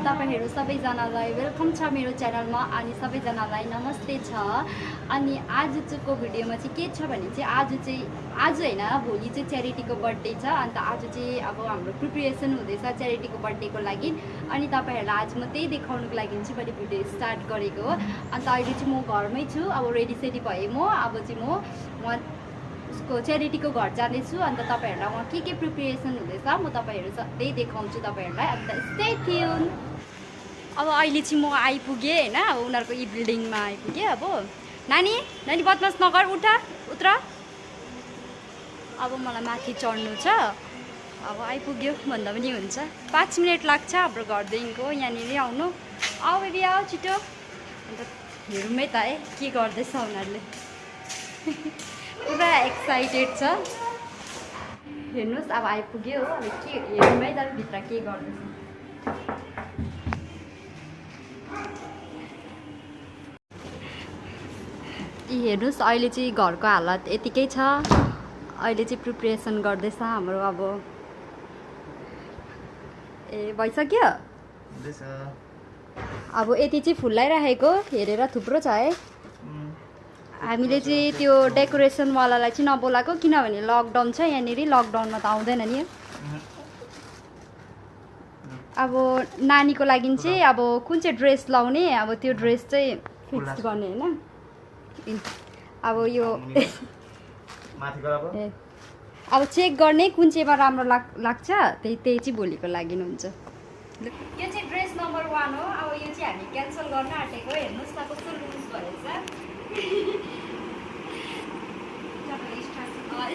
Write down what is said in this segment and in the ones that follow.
तपाईहरु सबैजनालाई वेलकम छ मेरो च्यानलमा अनि सबैजनालाई नमस्ते छ। अनि आजको भिडियोमा चाहिँ के छ भने चाहिँ आज हैन भोलि चाहिँ च्यारिटीको बर्थडे छ। अन्त आज चाहिँ अब हाम्रो प्रिपरेसन हुँदैछ च्यारिटीको बर्थडेको लागि। अनि तपाईहरुलाई आज म त्यही देखाउनको लागि चाहिँ मैले भिडियो स्टार्ट गरेको हो। अन्त अहिले चाहिँ म घरमै छु, अब रेडी सेडी भए म अब चाहिँ म उसको च्यारिटीको घर जाँदैछु। अन्त तपाईहरुलाई वहाँ के प्रिपरेसन हुँदैछ म तपाईहरु त्यही देखाउँछु तपाईहरुलाई। अन्त स्टे ट्युन। अब अहिले चाहिँ म आइपुगेँ हैन, उनीहरुको यी बिल्डिङमा आइपुगेँ। अब नानी बदमास नगर, उत्र। अब मलाई माथि चढ्नु छ। अब आइपुग्यो भन्दा पनि हुन्छ, 5 मिनेट लाग्छ हाम्रो घरदेखिको यहाँनिर आउनु। आऊ बेबी आऊ छिटो। अन्त हेरौँ है त है के गर्दैछ उनीहरूले। पुरा एक्साइटेड छ। हेर्नुहोस् अब आइपुग्यो हो। अब के हेरौँ है त भित्र के गर्दैछ। हेर्नुहोस् अहिले चाहिँ घरको हालत यतिकै छ। अहिले चाहिँ प्रिपरेसन गर्दैछ हाम्रो। अब भइसक्यो। अब यति चाहिँ फुलाइराखेको हेरेर थुप्रो छ है। हामीले चाहिँ त्यो डेकोरेसनवालालाई चाहिँ नबोलाएको किनभने लकडाउन छ यहाँनिर। लकडाउनमा त आउँदैन नि। अब नानीको लागि चाहिँ अब कुन चाहिँ ड्रेस लाउने, अब त्यो ड्रेस चाहिँ फिक्स गर्ने हैन। अब यो अब चेक गर्ने कुन चाहिँमा राम्रो लाग्छ त्यही चाहिँ भोलिको लागि हुन्छ। यो चाहिँ ड्रेस नम्बर 1 हो। अब यो चाहिँ हामी क्यान्सल गर्न आँटेको। हेर्नुहोस् न कस्तो लुज भएछ।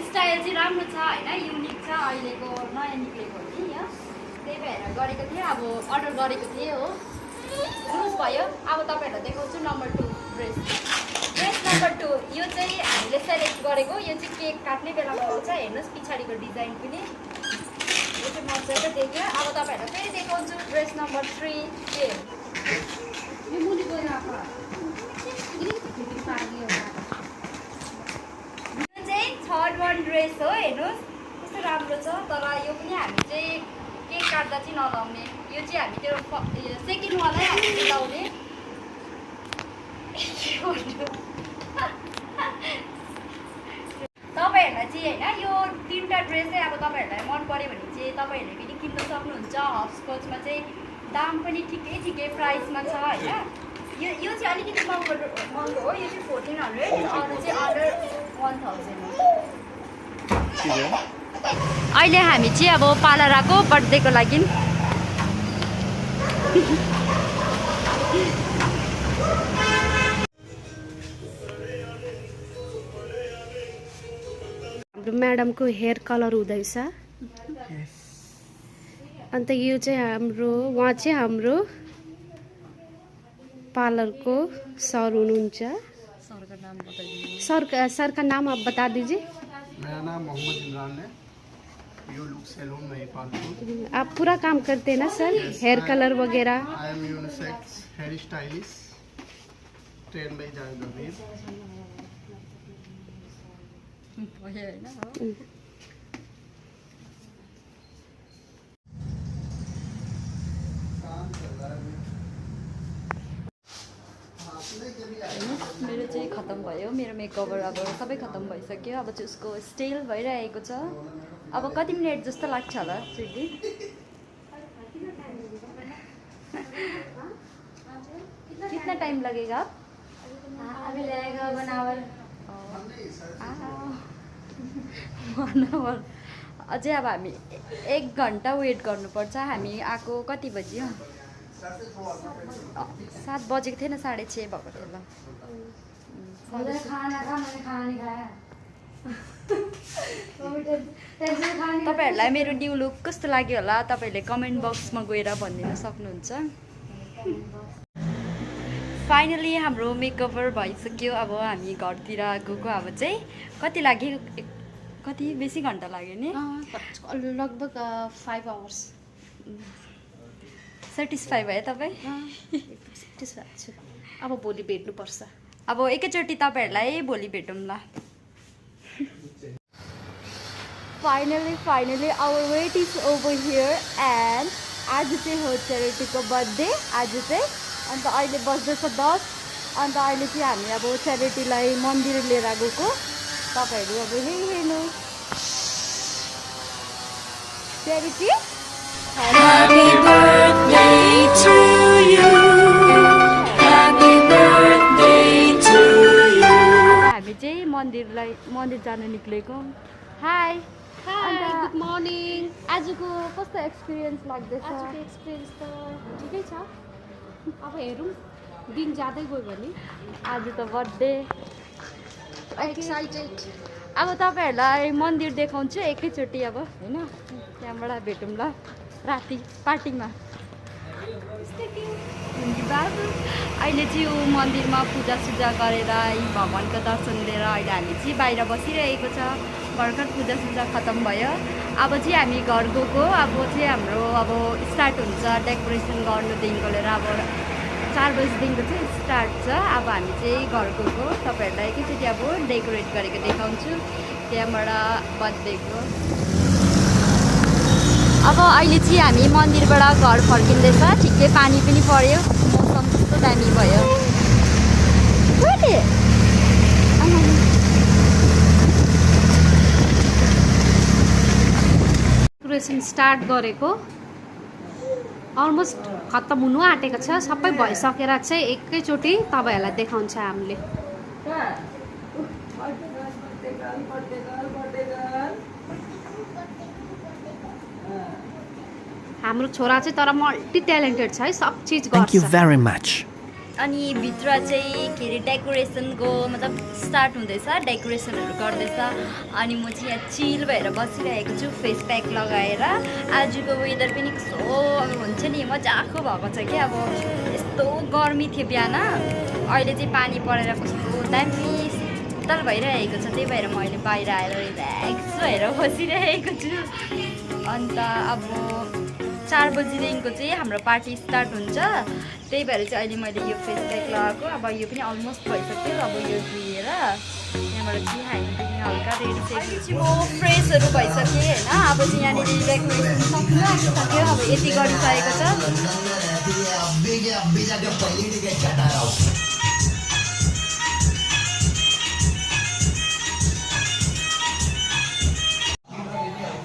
स्टाइल चाहिँ राम्रो छ हैन, युनिक छ, अहिलेको नयाँ निक्लेको हो नि यो। त्यही भएर गरेको थिएँ, अब अर्डर गरेको थिएँ हो। लुज भयो। अब तपाईहरुलाई देखाउँछु नम्बर 2 ड्रेस नम्बर 2। यो चाहिँ हामीले सेलेक्ट गरेको। यो चाहिँ केक काट्ने बेलामा आउँछ। हेर्नुहोस् पछाडिको डिजाइन पनि यो चाहिँ मजाको देख्यो। अब तपाईहरुलाई फेरि देखाउँछु ड्रेस नम्बर 3 के यो मुनि गएर आएको। यो चाहिँ थर्ड वान ड्रेस हो। हेर्नुहोस् कस्तो राम्रो छ। तर यो पनि हामी चाहिँ केक काट्दा चाहिँ नलाउने। यो चाहिँ हामी त्यो सेकेन्ड वालै हामीले लाउने। तपाईहरुलाई चाहिँ हैन यो 3टा ड्रेस चाहिँ अब तपाईहरुलाई मन पर्यो भने चाहिँ तपाईहरुले पनि किन्न सक्नुहुन्छ। हपस्कचमा चाहिँ दाम पनि ठिकै प्राइसमा छ हैन। यो चाहिँ अलिकति महँगो हो। यो चाहिँ 1400, अरू चाहिँ अन्डर 1000 हो। अहिले हामी चाहिँ अब पालराको बर्थडेको लागि हाम्रो म्याडमको हेयर कलर हुँदैछ। अन्त यो चाहिँ हाम्रो उहाँ चाहिँ हाम्रो पार्लरको सर हुनुहुन्छ। सर का नाम आप बता दीजिए। मेरा नाम मोहम्मद इमरान है। यू लुक सैलून में ही पालतू। आप पूरा काम करते हैं ना सर? हेयर कलर वगैरह? I am unisex hair stylist train by Javed Habib. मेरो चाहिँ खत्तम भयो। मेरो मेकओभर अब सबै खत्तम भइसक्यो। अब चाहिँ उसको स्टाइल भइरहेको छ। अब कति मिनट जस्तो लाग्छ होला स्विटी? कितना टाइम लगेगा? अभी लगेगा 1 आवर। 1 आवर अझै। अब हामी 1 घन्टा वेट गर्नुपर्छ। हामी आएको कति बज्यो? 7 बजेको थिएन, 6:30 भएको थियो ल। तपाईहरुलाई मेरो न्यू लुक कस्तो लाग्यो होला तपाईहरुले कमेन्ट बक्समा गएर भनिदिन सक्नुहुन्छ। फाइनली हाम्रो मेकओभर भइसक्यो। अब हामी घरतिर गएको। अब चाहिँ कति लाग्यो? कति बेसी घन्टा लाग्यो नि? लगभग 5 आवर्स। सेटिस्फाई भयो तपाईँ? सेटिस्फाई छु। अब भोलि भेट्नुपर्छ। अब एकैचोटि तपाईहरुलाई भोलि भेटौँ ल। Finally our wait is over here and आज चाहिँ हो च्यारिटीको बर्थडे आज चाहिँ। अन्त अहिले बज्दैछ 10। अन्त अहिले चाहिँ हामी अब च्यारिटीलाई मन्दिर लिएर गएको। तपाईँहरू अब हेर्नु charity Happy birthday to you. Happy birthday to you. हामी चाहिँ मन्दिर जानु निक्लेको। High good morning. आजको कस्तो एक्सपिरियन्स लाग्दैछ? आजको एक्सपिरियन्स त ठिकै छ। अब हेरौँ दिन जाँदै गयो भने। आज त बर्थडे एक्साइटेड। अब तपाईँहरूलाई मन्दिर देखाउँछु एकैचोटि अब होइन, त्यहाँबाट भेटौँ ल राति पार्टीमा। बाबु अहिले चाहिँ ऊ मन्दिरमा पूजासुजा गरेर यी भगवान्को दर्शन लिएर अहिले हामी चाहिँ बाहिर बसिरहेको छ। भर्खर पूजासुजा खतम भयो। अब चाहिँ हामी घर गएको। अब चाहिँ हाम्रो अब स्टार्ट हुन्छ डेकोरेसन गर्नुदेखिको लिएर अब 4 बजीदेखिको चाहिँ स्टार्ट छ। अब हामी चाहिँ घर गएको। तपाईँहरूलाई एकैचोटि अब डेकोरेट गरेको देखाउँछु त्यहाँबाट बर्थडेको। अब अहिले चाहिँ हामी मन्दिरबाट घर फर्किँदैछ। ठिकै पानी पनि पर्यो, मौसम कस्तो दामी भयो। डेकोरेसन स्टार्ट गरेको अलमोस्ट खत्तम हुनु आँटेको छ। सबै भइसकेर चाहिँ एकैचोटि तपाईँहरूलाई देखाउँछ हामीले। हाम्रो छोरा चाहिँ तर मल्टी ट्यालेन्टेड छ है, सब चिज गर्छ। Thank you very much. अनि भित्र चाहिँ के अरे डेकोरेसनको मतलब स्टार्ट हुँदैछ, डेकोरेसनहरू गर्दैछ। अनि म चाहिँ यहाँ चिल भएर बसिरहेको छु फेस प्याक लगाएर। आजको वेदर पनि कस्तो अब हुन्छ नि मजाको भएको छ कि। अब यस्तो गर्मी थियो बिहान, अहिले चाहिँ पानी परेर कस्तो दामी शीतल भइरहेको छ। त्यही भएर म अहिले बाहिर आएर रिल्याक्स भएर बसिरहेको छु। अन्त अब 4 बजीदेखिको चाहिँ हाम्रो पार्टी स्टार्ट हुन्छ। त्यही भएर चाहिँ अहिले मैले यो फेस प्याक लगाएको। अब यो पनि अलमोस्ट भइसक्यो। अब यो धुएर त्यहाँबाट चाहिँ हामी पनि हल्का रेडी चाहिँ म फ्रेसहरू भइसकेँ होइन। अब चाहिँ यहाँनिर डेकोरेसन सक्यो। अब यति गरिसकेको छ।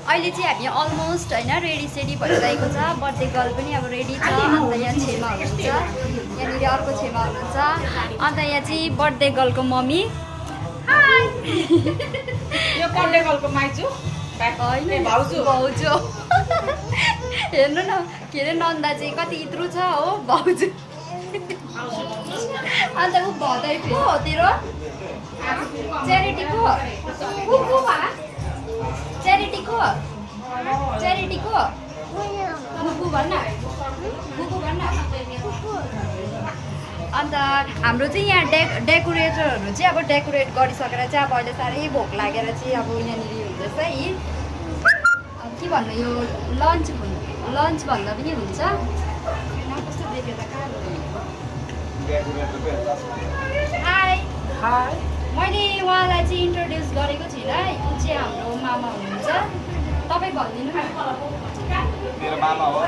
अहिले चाहिँ हामी अलमोस्ट होइन रेडी सेडी भइरहेको छ। बर्थडे गर्ल पनि अब रेडी छ। अन्त यहाँ छेमा हुनुहुन्छ, यहाँनिर अर्को छेमा हुनुहुन्छ। अन्त यहाँ चाहिँ बर्थडे गर्लको मम्मी यो बर्थडे गर्लको माइजू होइन भाउजू भाउजू हेर्नु न के अरे नन्दा चाहिँ कति इत्रु छ हो भाउजू। अन्त ऊ भदै को हो तेरो च्यारिटीको च्यारिटीको गुगु भन्न गुगु भन्न। अन्त हाम्रो चाहिँ यहाँ डेकोरेटरहरू चाहिँ अब डेकोरेट गरिसकेर चाहिँ अब अहिले साह्रै भोक लागेर चाहिँ अब यहाँनिर हुँदैछ है। अब के भन्नु यो लन्च भन्दा पनि हुन्छ। कस्तो देखेर हाई मैले उहाँलाई चाहिँ इन्ट्रोड्युस गरेको छुइनँ। ऊ चाहिँ हाम्रो मामा हुनुहुन्छ। तपाईँ भनिदिनु न। मेरो मामा हो।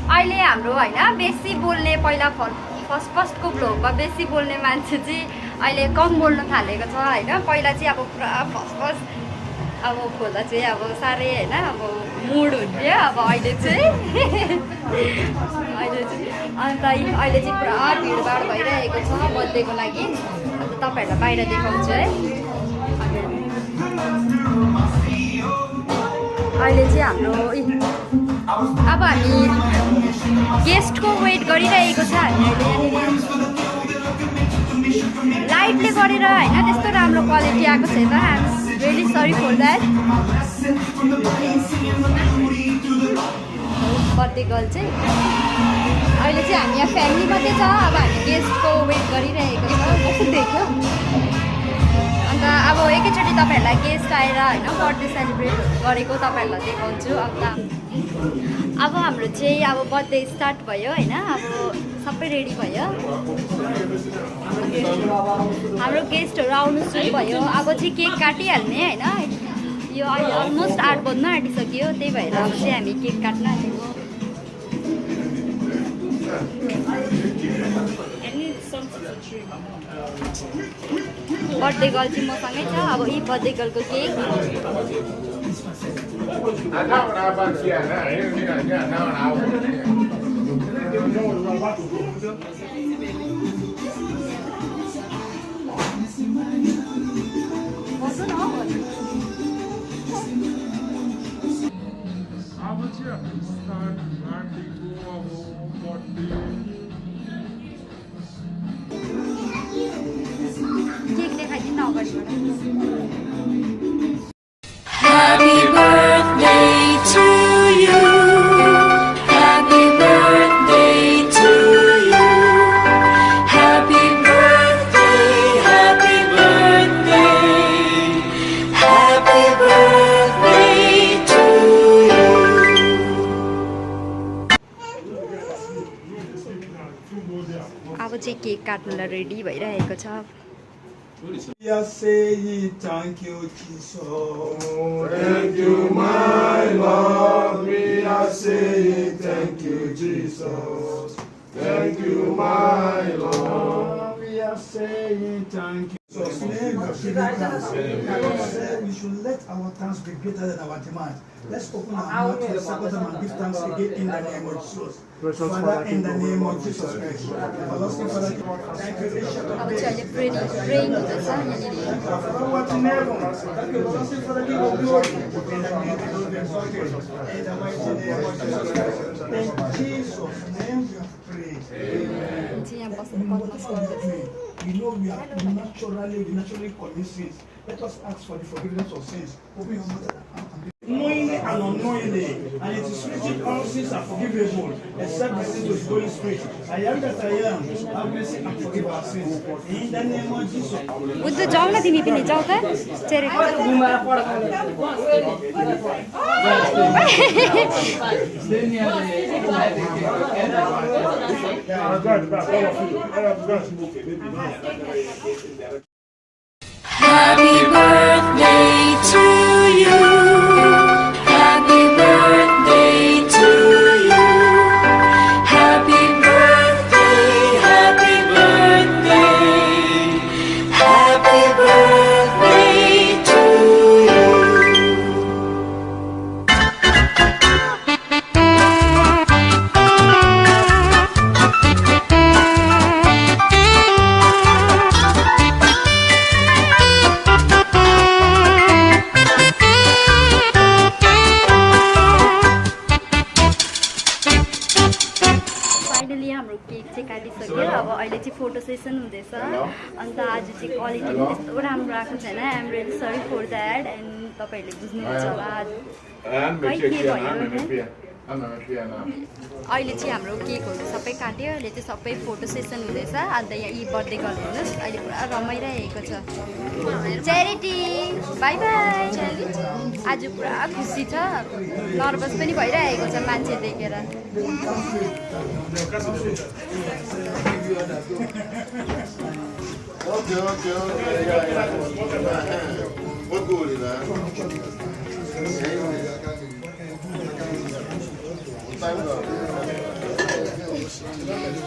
अहिले हाम्रो होइन बेसी बोल्ने पहिला फर्स्टको ब्लगमा बेसी बोल्ने मान्छे चाहिँ अहिले कम बोल्न थालेको छ होइन। पहिला चाहिँ अब पुरा फर्स्ट अब खोल्दा चाहिँ अब साह्रै होइन अब मुड हुन्थ्यो। अब अहिले चाहिँ अन्त अहिले चाहिँ पुरा भिडभाड भइरहेको छ बर्थडेको लागि। अन्त तपाईँहरूलाई बाहिर देखाउँछु है। अहिले चाहिँ हाम्रो अब हामी गेस्टको वेट गरिरहेको छ। हामी अहिले यहाँनिर लाइटले गरेर होइन त्यस्तो राम्रो क्वालिटी आएको छैन। I'm really sorry for that. Birthday girl चाहिँ अहिले चाहिँ हामी यहाँ फ्यामिली मात्रै छ। अब हामी गेस्टको वेट गरिरहेको छ। कस्तो देख्यो। अन्त अब एकैचोटि तपाईँहरूलाई गेस्ट आएर होइन बर्थडे सेलिब्रेट गरेको तपाईँहरूलाई देखाउँछु। अब हाम्रो चाहिँ अब बर्थडे स्टार्ट भयो होइन। अब सबै रेडी भयो। हाम्रो गेस्टहरू आउनु सुरु भयो। अब चाहिँ केक काटिहाल्ने होइन। यो अहिले अलमोस्ट 8 बज्न आँटिसक्यो त्यही भएर अब चाहिँ हामी केक काट्न आँटेको बर्थडे गर्ल चाहिँ मसँगै छ अब यी बर्थडे गर्लको केक केक देखाइदिनु अगाडिबाट Happy birthday to you. Happy birthday to you. Happy birthday, happy birthday. Happy birthday to you. अब चाहिँ केक काट्नुलाई रेडी भइरहेको छ We are saying thank you, Jesus. Thank you, my Lord. We are saying thank you, Jesus. Thank you, my Lord. We are saying thank you. Jesus' name, we are giving thanks. God said we should let our thanks be greater than our demands. Let's open our mouth for a second time and give thanks again in the name of Jesus. Father, in the name of Jesus Christ. Everlasting Father, thank you. अब चाहिँ अहिले praying हुँदैछ यहाँनिर Father, what in heaven, thank you, everlasting Father, King of glory. In the name of Jesus Christ. In the mighty name of Jesus Christ. In Jesus' name we have prayed. Amen. चाहिँ यहाँ बस्नु बदमास गर्दैछ We know we naturally commit sins. Let us ask for the forgiveness of sins. Open your mouth knowingly and unknowingly, and it is written all sins are forgivable except the sins of the Holy Spirit. I am that I am. Have mercy and forgive our sins. In the name of Jesus. Buddha जाऊ न तिमी पनि जाऊ त cherry Happy birthday to you. Happy birthday to you. Happy birthday, happy birthday. Happy birthday to you. Finally हाम्रो cake चाहिँ काटिसक्यो अब अहिले चाहिँ फोटो सेसन हुँदैछ अन्त आज चाहिँ क्वालिटी पनि त्यस्तो राम्रो आएको छैन I am really sorry for that and तपाईँहरूले बुझ्नुहुन्छ होला खै के भयो अहिले चाहिँ हाम्रो केकहरू सबै काट्यो अहिले चाहिँ सबै फोटो सेसन हुँदैछ अन्त यहाँ यी बर्थडे गर्ल हेर्नुहोस् अहिले पुरा रमाइरहेको छ च्यारिटी बाई बाई आज पुरा खुसी छ नर्भस पनि भइरहेको छ मान्छे देखेर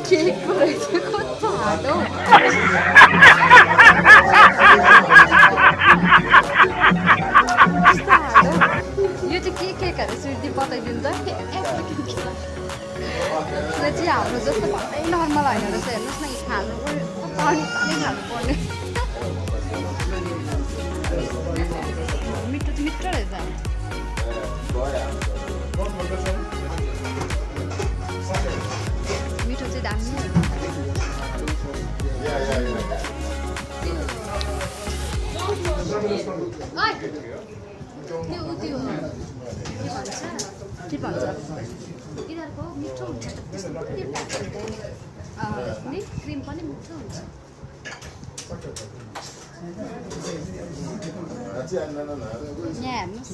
केक रहेछ कस्तो हालो यो चाहिँ के केकहरू सुर्ती बताइदिनु त यो चाहिँ हाम्रो जस्तो भलै नर्मल होइन रहेछ हेर्नुहोस् न यो खानु पानी पानी खानुपर्ने मिठो चाहिँ मिठो रहेछ मिठो चाहिँ दामी के भन्छ यिनीहरूको मिठो हुन्छ क्रिम पनि मिठो हुन्छ यहाँ हेर्नुहोस्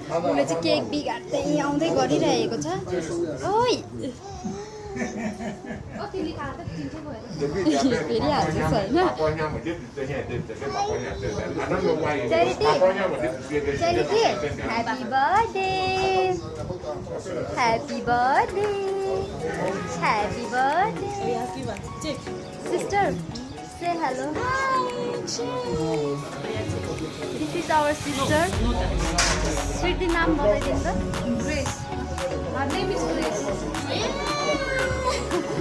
उसले चाहिँ केक बिगार्दै आउँदै गरिरहेको छ ओइ ओ तिमी खाएर त चिन्छ गएर फेरि हाल्छ होइन charity happy birthday happy birthday happy birthday sister say hello this is our sister Sweety नाम बताइदिनु त Grace her name is Grace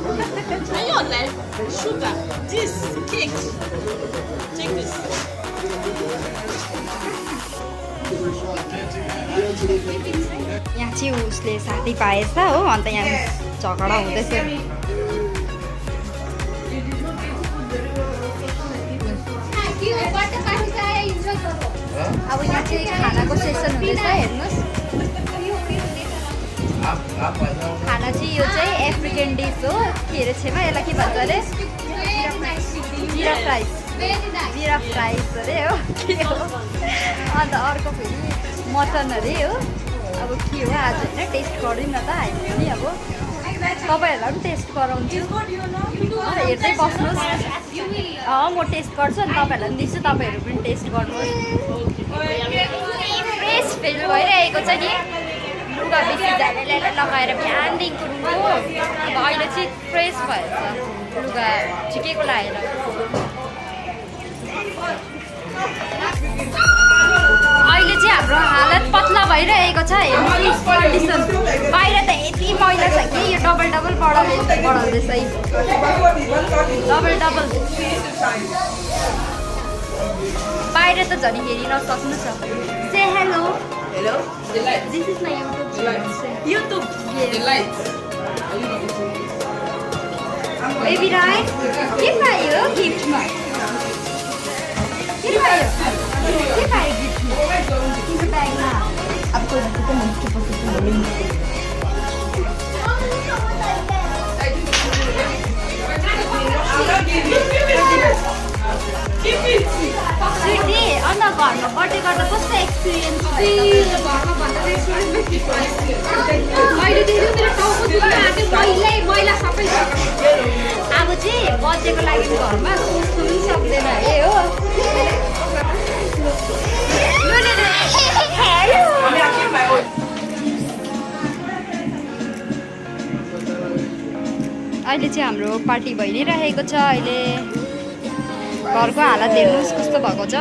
And your life, sugar, this cake. Take this. यहाँ चाहिँ उसले साथी पाएछ हो अन्त यहाँ झगडा हुँदैछ अब यहाँ चाहिँ खानाको सेसन हुँदैछ हेर्नुहोस् खाना चाहिँ यो चाहिँ अफ्रिकन डिस हो के अरे छेमा यसलाई के भन्छ अरे जिरा फ्राइस अरे हो के हो अन्त अर्को फेरि मटन अरे हो अब के हो आज होइन टेस्ट गरौँ न त हामी पनि अब तपाईँहरूलाई पनि टेस्ट गराउँछु हेर्दै बस्नुहोस् म टेस्ट गर्छु अनि तपाईँहरूलाई पनि दिन्छु तपाईँहरू पनि टेस्ट गर्नुहोस् फ्रेस फिल भइरहेको छ नि लुगा बेसी झ्यालेर लगाएर बिहानदेखिको रुङ्गो अब अहिले चाहिँ फ्रेस भएछ लुगा ठिकैको लगाएर अहिले चाहिँ हाम्रो हालत पतला भइरहेको छ हेर्नुहोस् कन्डिसन बाहिर त यति मैला छ कि यो डबल बढाउँदैछ डबल बाहिर त झन् हेरि नसक्नु छ say hello Hello? The light. This is my YouTube. The light. Baby Rai के पायो गिफ्टमा के पायो गिफ्टमा तिम्रो ब्यागमा अब स्वीटी अन्त घरमा बर्थडे गर्दा कस्तो एक्सपिरियन्स घरमा भन्दा मैले देख्यो मेरो टाउको दुख्न आँट्यो मैला सबै छ अब चाहिँ बर्थडेको लागि घरमा सोच्नु पनि सक्दैन अरे हो अहिले चाहिँ हाम्रो पार्टी भइ नै रहेको छ अहिले घरको हालत हेर्नुहोस् कस्तो भएको छ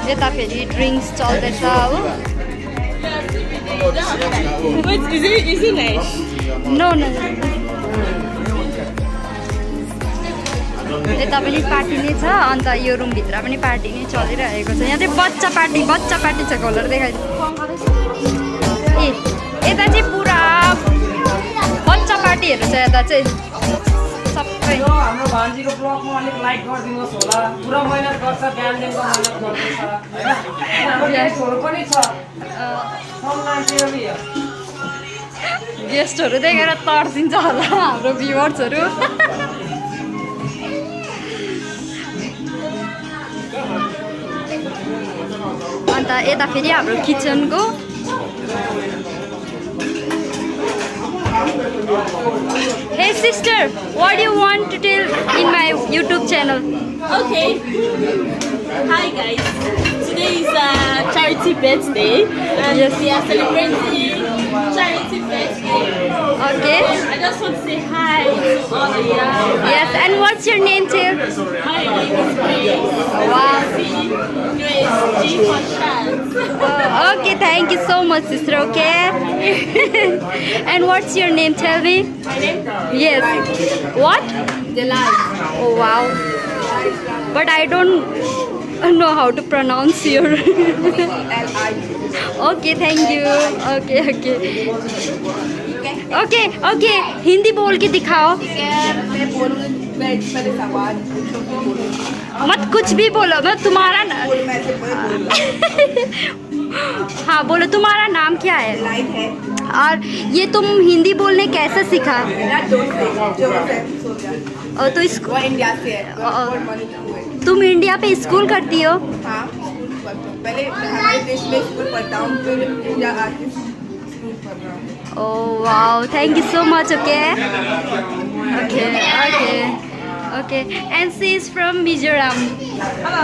यता फेरि ड्रिङ्क्स चल्दैछ हो Wait, is it nice? No no यता पनि पार्टी नै छ अन्त यो रुमभित्र पनि पार्टी नै चलिरहेको छ यहाँ चाहिँ बच्चा पार्टी छ कलर देखाइदिनु ए यता चाहिँ पुरा बच्चा पार्टीहरू छ यता चाहिँ सबै हाम्रो भान्जीको ब्लगमा अलिक लाइक गरिदिनुहोस् होला पुरा मेहनत गर्छ बिहानदेखिको मेहनत गर्दैछ होइन हाम्रो गेस्टहरू पनि छ गेस्टहरू देखेर तर्सिन्छ होला हाम्रो भ्युवर्सहरू अन्त यता फेरि हाम्रो किचनको Hey sister, what do you want to tell in my YouTube channel? Okay. Hi guys. Today is charity birthday and Yes. we are celebrating charity birthday. Okay. I just want to say hi to all of you. Yes, and what's your name too? My name is Grace. Wow. Grace G. Contrast. Okay, thank you so much, sister. Okay. And what's your name? Tell me. My name? Yes. What? Delight. Oh wow. But I don't know how to pronounce your. Okay, thank you. Okay. Okay. Hindi बोल के दिखाओ. मैं बोलूँगी पहले सवाल मत कुछ भी बोलो. मैं तुम्हारा हाँ बोलो. तुम्हारा नाम क्या है? लाइट है और ये तुम हिंदी बोलने कैसे सीखा? मेरा दोस्त है जो और तो वो इंडिया से है तुम इंडिया पे स्कूल करती हो? हाँ पढ़ता हूँ। पहले हमारे देश में स्कूल पढ़ता हूँ, फिर इंडिया आके स्कूल पढ़ रहा हूँ। Oh wow, thank you so much, okay? Okay. And she is from Mizoram. Hello.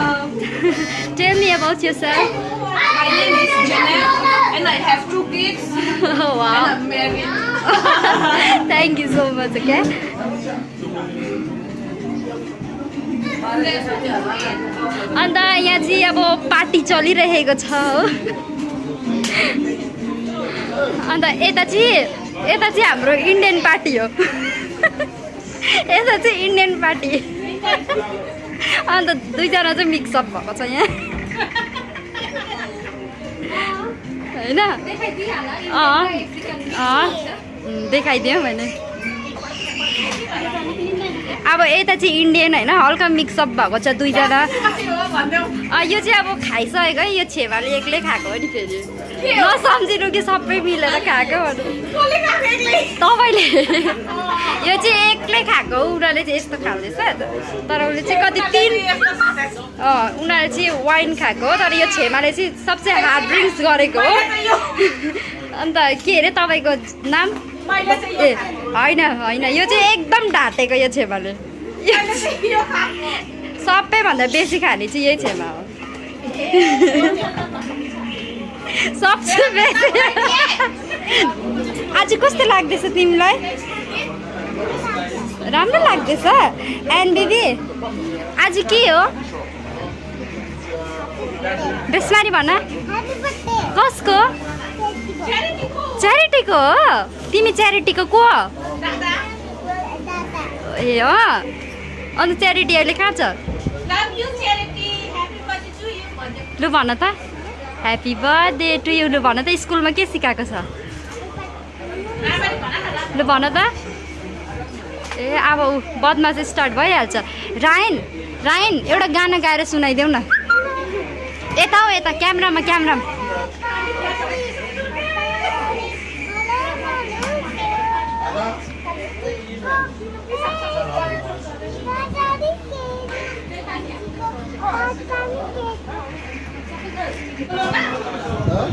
Tell me about yourself. My name is Janet and I have 2 kids. Oh wow. I'm married. Thank you so much, okay? अन्त यहाँ चाहिँ अब party चलिरहेको छ हो अन्त यता चाहिँ हाम्रो इन्डियन पार्टी हो यता चाहिँ इन्डियन पार्टी अन्त दुईजना चाहिँ मिक्सअप भएको छ यहाँ होइन देखाइदिउँ भने अब यता चाहिँ इन्डियन होइन हल्का मिक्सअप भएको छ दुईजना यो चाहिँ अब खाइसकेको है यो छेमाले एक्लै खाएको हो नि फेरि नसम्झिनु कि सबै मिलेर खाएको तपाईँले यो चाहिँ एक्लै खाएको उनीहरूले चाहिँ यस्तो खाँदैछ तर उसले चाहिँ कति उनीहरूले चाहिँ वाइन खाएको तर यो छेमाले चाहिँ सबसे हार्ड ड्रिङ्क्स गरेको हो अन्त के अरे तपाईँको नाम ए होइन यो चाहिँ एकदम ढाँटेको यो छेमाले सबैभन्दा बेसी खाने चाहिँ यही छेमा हो सबसे बेसी आज कस्तो लाग्दैछ तिमीलाई राम्रो लाग्दैछ एन्ड बेबी आज के हो बेसमारी भन कसको च्यारिटीको हो तिमी च्यारिटीको को हो ए हो अन्त च्यारिटी अहिले कहाँ छ लु भन त ह्याप्पी बर्थडे टु यु लु भन त स्कुलमा के सिकाएको छ लु भन त ए अब बदमास स्टार्ट भइहाल्छ रायन एउटा गाना गाएर सुनाइदेऊ न यता हो यता क्यामेरामा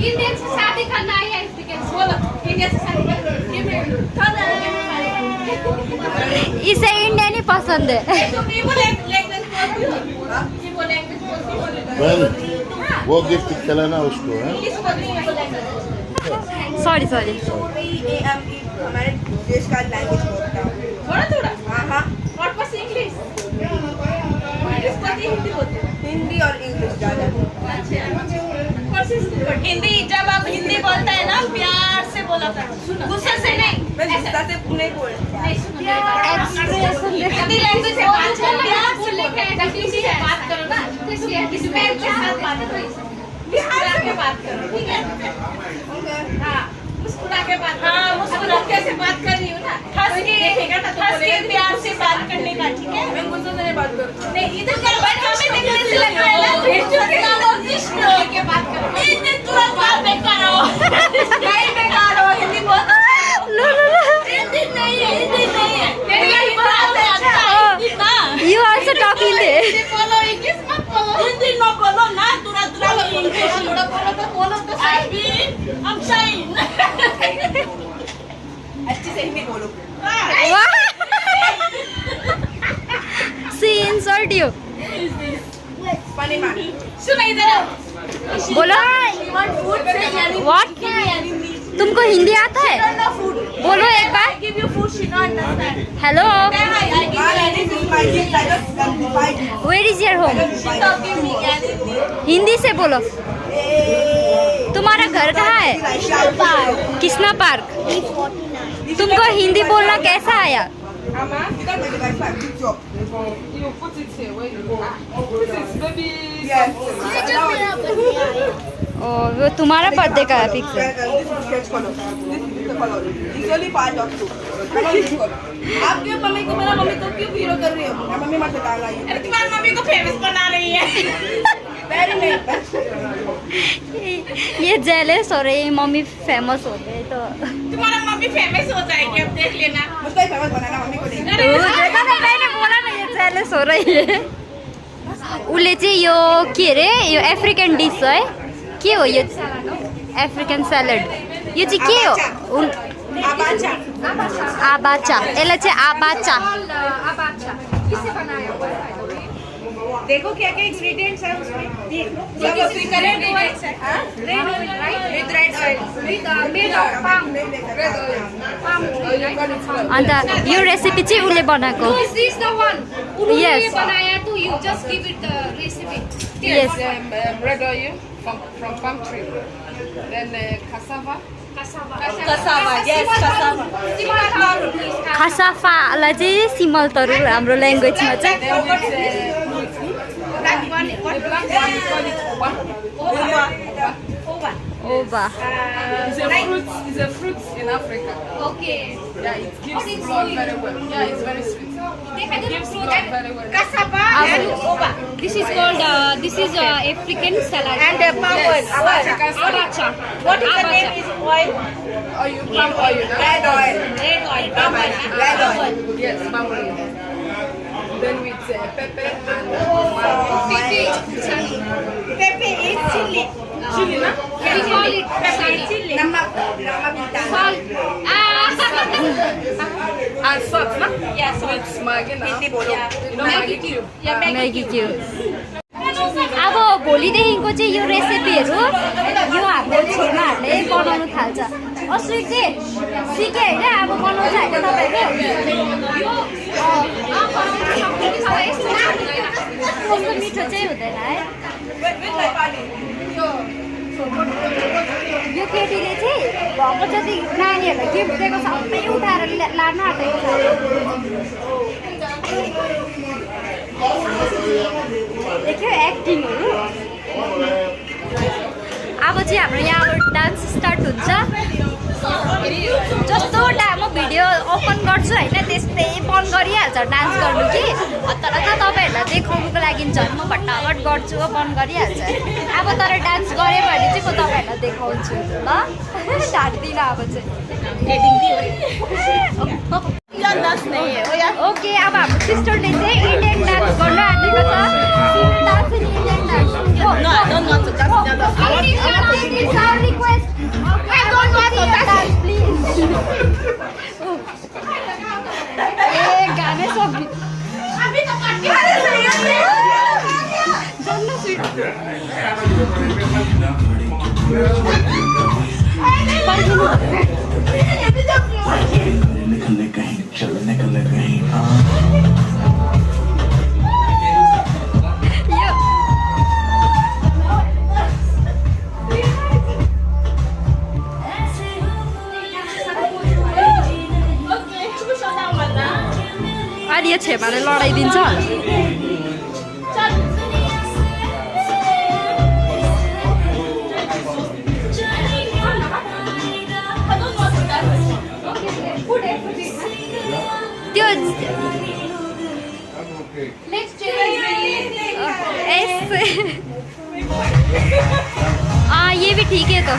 इंडियन से शादी करना है बोलो इंडिया से शादी इसे इंडियन ही पसंद है वो गिफ्ट खिलाना उसको है सॉरी हमारे देश का लैंग्वेज बोलता हूँ थोड़ा हाँ और बस इंग्लिश हिंदी और इंग्लिश ज़्यादा हिंदी जब आप हिंदी बोलता है ना प्यार से बोला करो गुस्से से नहीं मैं गुस्सा से नहीं बोलती हिंदी लैंग्वेज से बात करो किसी से बात करो ना किसी के साथ बात करो बिहार के बात करो ठीक है हाँ मुस्कुरा के बात मुस्कुरा कैसे बात कर रही हूँ ना हंस के प्यार से बात करने का ठीक है मैं गुस्से से नहीं बात करूँ नहीं इधर कर बैठ हमें देखने से लग रहा है ना के बात करो हिंदी तुरंत बात बेकार हो नहीं बेकार हो हिंदी बोल हिंदी नहीं है तेरी बात है अच्छा हिंदी ना you also talk Hindi Hindi बोलो इंग्लिश मत बोलो हिंदी न बोलो ना तुरंत इंग्लिश थोड़ा बोलो तो सही हम सही अच्छे से हिंदी बोलो सी इंसल्ट यू पानी मान सुनो इधर बोलो व्हाट तुमको हिंदी आता है बोलो एक बार hello where is your home Hindi से बोलो तुम्हारा घर कहाँ है कृष्णा पार्क तुमको हिंदी बोलना कैसा आया वो तुम्हारा बर्थडे का है फिक्स है आपके मम्मी को मेरा मम्मी को क्यों हीरो कर रही हो मम्मी मत बताना अरे तुम्हारी मम्मी को फेमस बना रही है ये जेलस हो रही है मम्मी फेमस हो गए तो तुम्हारा मम्मी फेमस हो जाएगी अब देख लेना मुझको ही फेमस बनाना मम्मी को नहीं मैंने बोला ना ये जेलस हो रही है उसले चाहिँ यो के अरे यो अफ्रिकन डिस है के हो यो अफ्रिकन स्यालेड यो चाहिँ के हो आबाचा यसलाई चाहिँ आबाचा किससे बनाया हुआ है? देखो क्या क्या इंग्रेडिएंट्स है उसमें सब अफ्रीकन इंग्रेडिएंट्स है red oil right with red oil Made of palm oil, right? अन्त यो रेसिपी चाहिँ उसले बनाएको Is this the one? उन्होंने Yes. ये बनाया तो you just give it the recipe. Yes. Red oil from palm tree. Then cassava. Cassava. Cassava, yes, cassava. खासाफालाई चाहिँ सिमल तरु हाम्रो ल्याङ्ग्वेजमा चाहिँ Then with That one, the what? black one, we call it oba. Over. ओबा It's a fruit in Africa. Okay. Yeah, it gives blood very well. Yeah, it's very sweet. It gives blood very well. Cassava and over. This is called this is African salad. And the palm oil. Abacha. Abacha. What is the name is oil? Oil, palm oil. Red oil. Red oil. Palm oil. Red oil. Yes, palm oil. Then with pepper and Pepe is chili. chili, na? We call it Chili. Namak bintang. salt. And salt, na? Yes, With Maggi now. Hindi bodo. You know Maggi cube. Maggi cube अब भोलिदेखिको चाहिँ यो रेसिपीहरू यो हाम्रो छोराहरूले बनाउनु थाल्छ अस्ति चाहिँ सिके होइन अब बनाउँछ होइन तपाईँहरू कस्तो मिठो चाहिँ हुँदैन है यो केटीले चाहिँ भएको जति नानीहरूलाई गिफ्ट दिएको छ सबै उठाएर लान आँटेको छ देख्यो एक्टिङहरू अब चाहिँ हाम्रो यहाँबाट डान्स स्टार्ट हुन्छ जस्तो म भिडियो ओपन गर्छु होइन त्यस्तै बन्द गरिहाल्छ डान्स गर्नु कि तर तपाईँहरूलाई देखाउनुको लागि झन् म फटाफट गर्छु बन्द गरिहाल्छ अब तर डान्स गऱ्यो भने चाहिँ म तपाईँहरूलाई देखाउँछु ल ढाक्दिनँ अब चाहिँ ओके अब हाम्रो सिस्टरले चाहिँ इन्डियन डान्स गर्न आँटेको छ डान्स इन्डियन डान्स रिक्वेस्ट ए गानै सक्ने जन्म स्विट अनि यो छेमाले लडाइदिन्छ त्यो ये भी ठीक है तो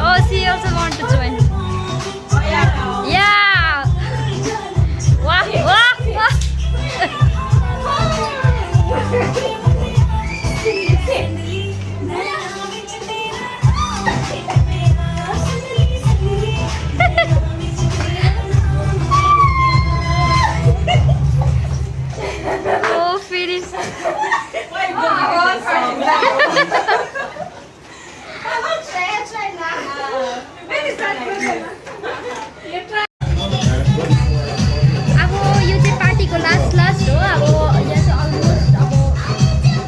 Oh, she also want to join. Yeah. Wah, wah, wah. Oh, finish. अब यो चाहिँ पार्टीको लास्ट हो अब यहाँ चाहिँ अलमोस्ट अब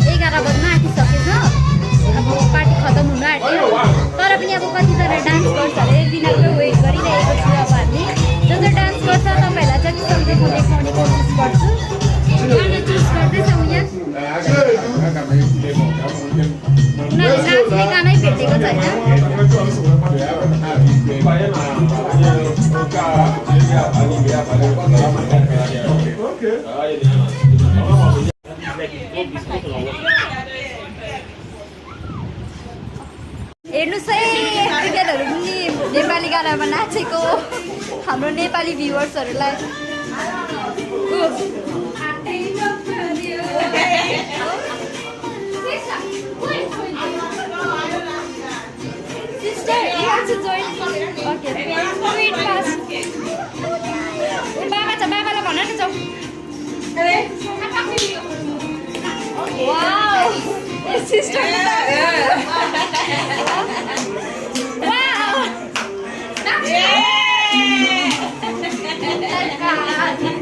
11 बज्न आँटिसकेछ अब पार्टी खतम हुन आँट्यो तर पनि अब कतिजना डान्स गर्छ अरे बिनाकै वेट गरिरहेको छु अब हामी जो डान्स गर्छ तपाईँहरूलाई जतिसक्दो म देखाउने कोसिस गर्छु गाना चुज गर्दैछौँ यहाँ उनीहरू नाच्ने गानै भेटेको छैन नेपाली गानामा नाचेको हाम्रो Nepali भ्युवर्सहरूलाई Sister, you have to join. Okay. Do it fast. बाबा छ बाबालाई भन न जाऊ वाउ सिस्टर वाउ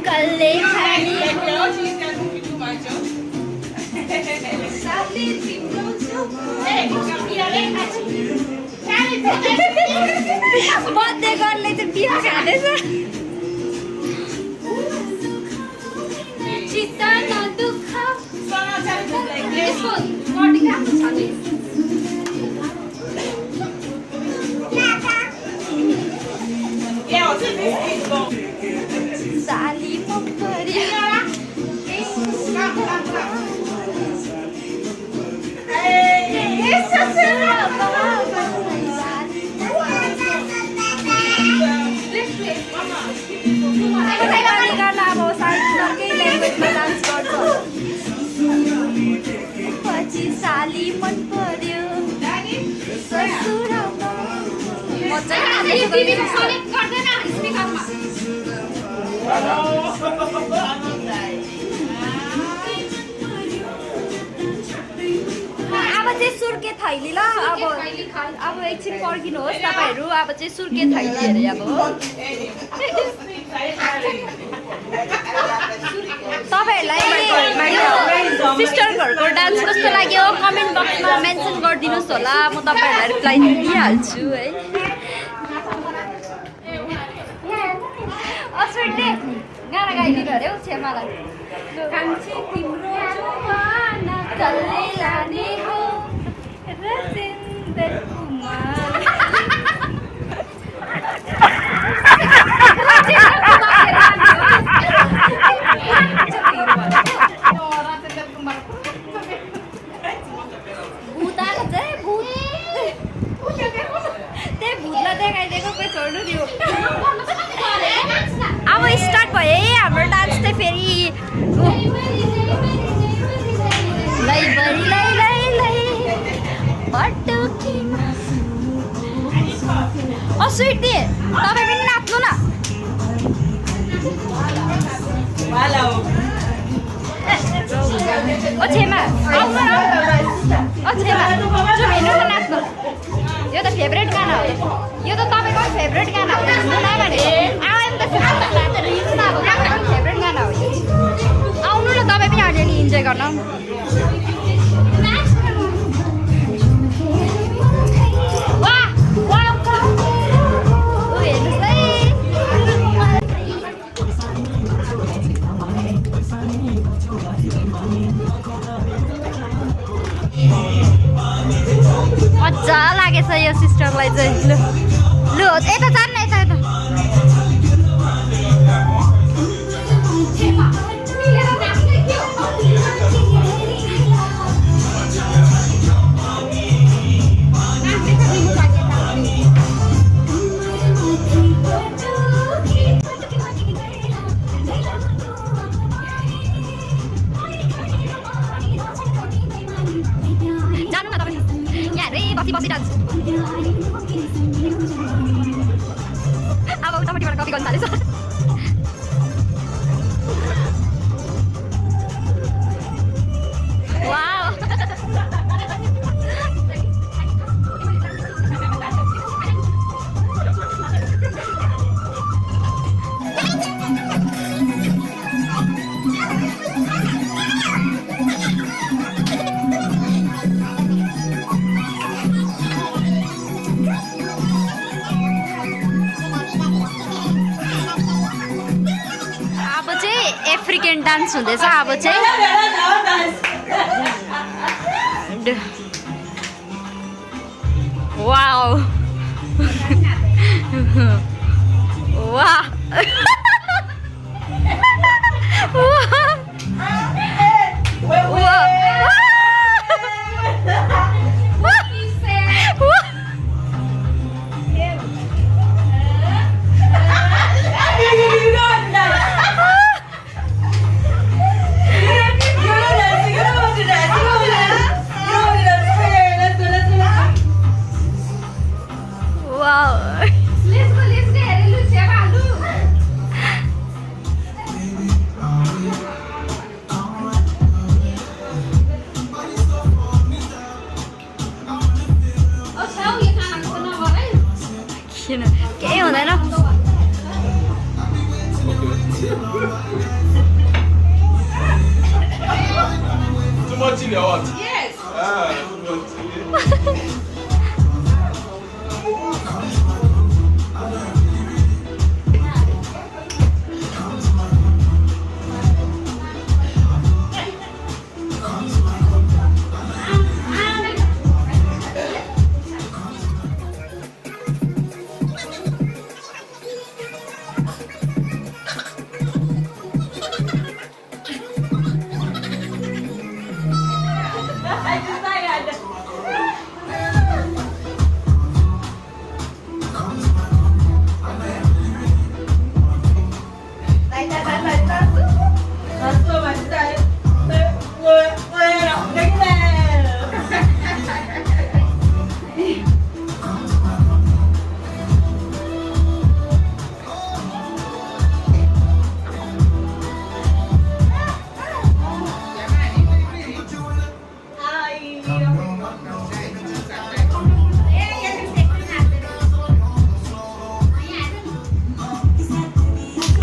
कल्ले खानी बर्थडे गर्लले चाहिँ बिहा खाँदैछ चित्त नदुख यसको बडी राम्रो छ नि साली मकरी पछि साली मन पर्यो अब चाहिँ सुर्के थैली ल अब एकछिन पर्खिनुहोस् तपाईँहरू अब चाहिँ सुर्के थैली अरे अब तपाईँहरूलाई सिस्टर घरको डान्स कस्तो लाग्यो कमेन्ट बक्समा मेन्सन गरिदिनुहोस् होला म तपाईँहरूलाई रिप्लाई दिइहाल्छु है अस्वेटले गाना गाइदिनु अरे हौ छेमालाई चल्दै लाने हो रजिन्दर कुमार अब स्टार्ट भयो है हाम्रो डान्स चाहिँ फेरि स्विटी तपाईँ पनि नाच्नु न ओ छेमा हेर्नु न नाच्नु यो त फेभरेट गाना हो यो त तपाईँको फेभरेट गाना हो भने आउनु त तपाईँको फेभरेट गाना हो यो आउनु न तपाईँ पनि अलिअलि इन्जोय गर्न मजा लागेछ यो सिस्टरलाई चाहिँ लु लु यता जान्न यता यता बसी डान्स अब उतापट्टिबाट कपी गर्न थालेछ वाउ अफ्रिकन डान्स हुँदैछ अब चाहिँ वाउ वाह वाउ लेसको हेरे लुसिया भालु ओ साउ यो खानाको नभर है किन केही हुँदैन Too much chili or what? Yes. Too much chili.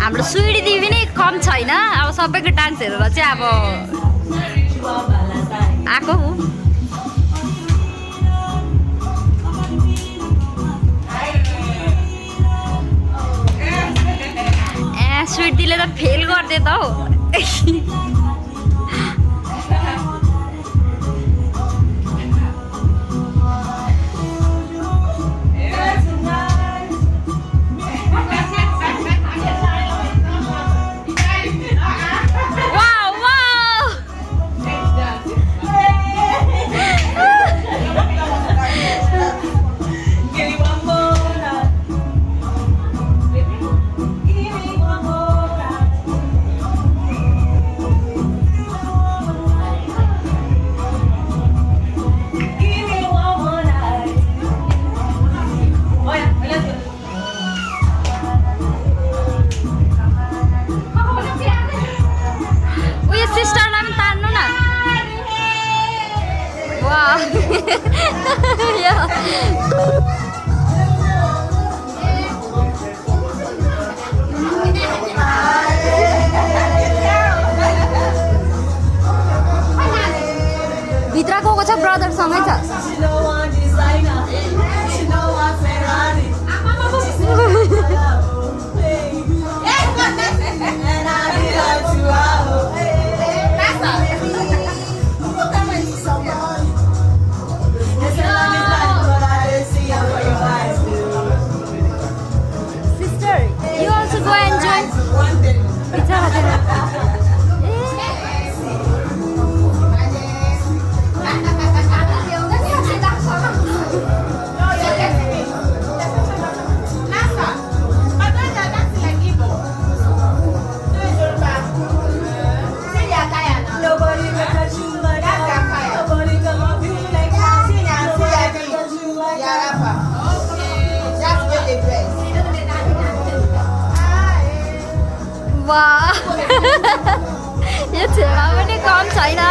हाम्रो सुइडी दिदी पनि कम छैन अब सबैको डान्स हेरेर चाहिँ अब आएको हो स्विट दिले त फेल गरिदियो त हौ भित्र गएको छ ब्रदर सँगै छ यो छेउमा पनि कम छैन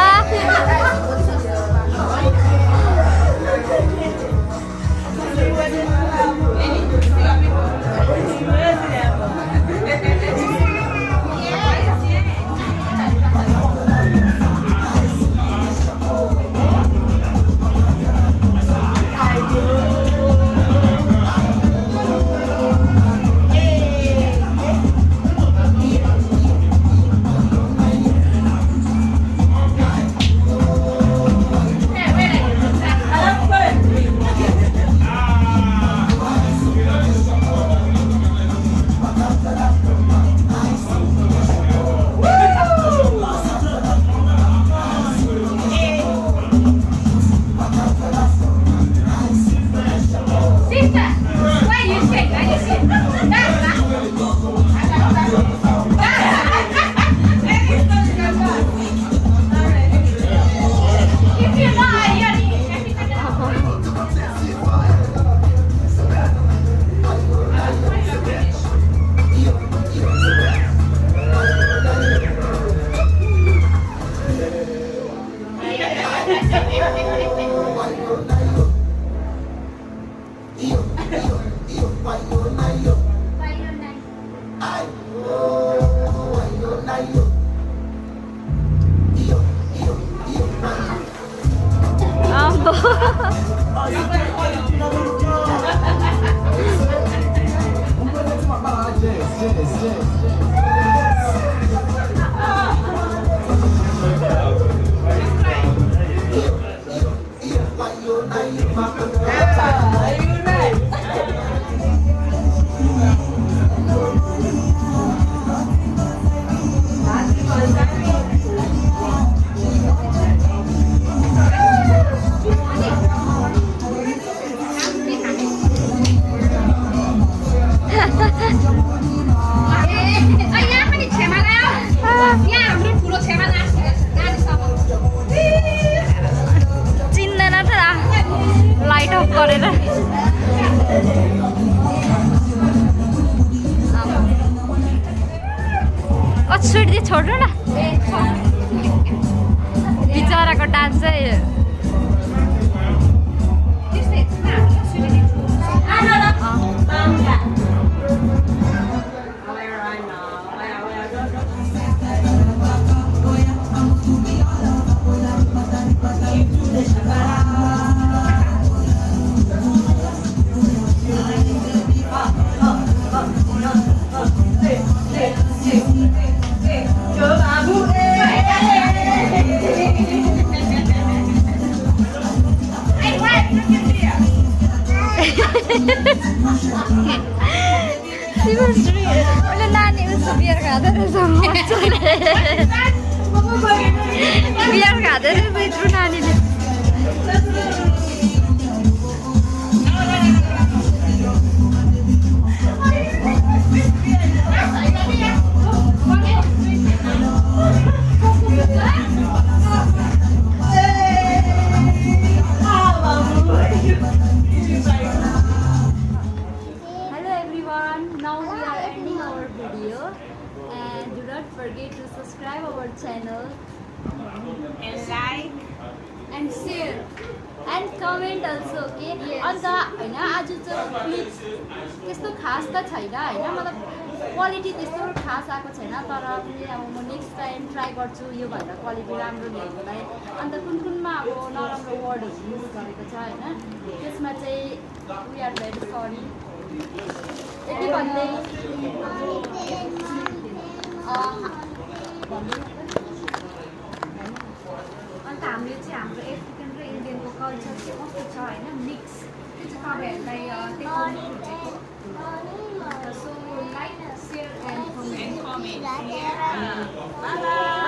यहाँ पनि छेमाना यहाँ हाम्रो ठुलो छेमाना गाडीसम्म चिन्दैन त लाइट अफ गरेर छुट्टी छोड्नु न बिचराको डान्स चाहिँ उसले नानी उसको बियर खाँदो रहेछ बियर खाँदो रहेछ यत्रो नानीले Now we are ending our video and do not forget to subscribe our channel and like and share and comment also, okay? अन्त हैन आज चाहिँ क्लिप्स त्यस्तो खास त छैन हैन मतलब क्वालिटी त्यस्तो खास आएको छैन तर पनि अब म नेक्स्ट टाइम ट्राई गर्छु यो भन्दा क्वालिटी राम्रो ल्याउनलाई अन्त कुनमा अब नराम्रो वर्डहरू युज गरेको छ हैन त्यसमा चाहिँ वी आर भेरी सरी यति भन्दै अन्त हामीले चाहिँ हाम्रो एफ्रिकन र इन्डियनको कल्चर चाहिँ कस्तो छ होइन मिक्स त्यो चाहिँ तपाईँहरूलाई देखाउनु खोजेको so like share and comment Bye bye.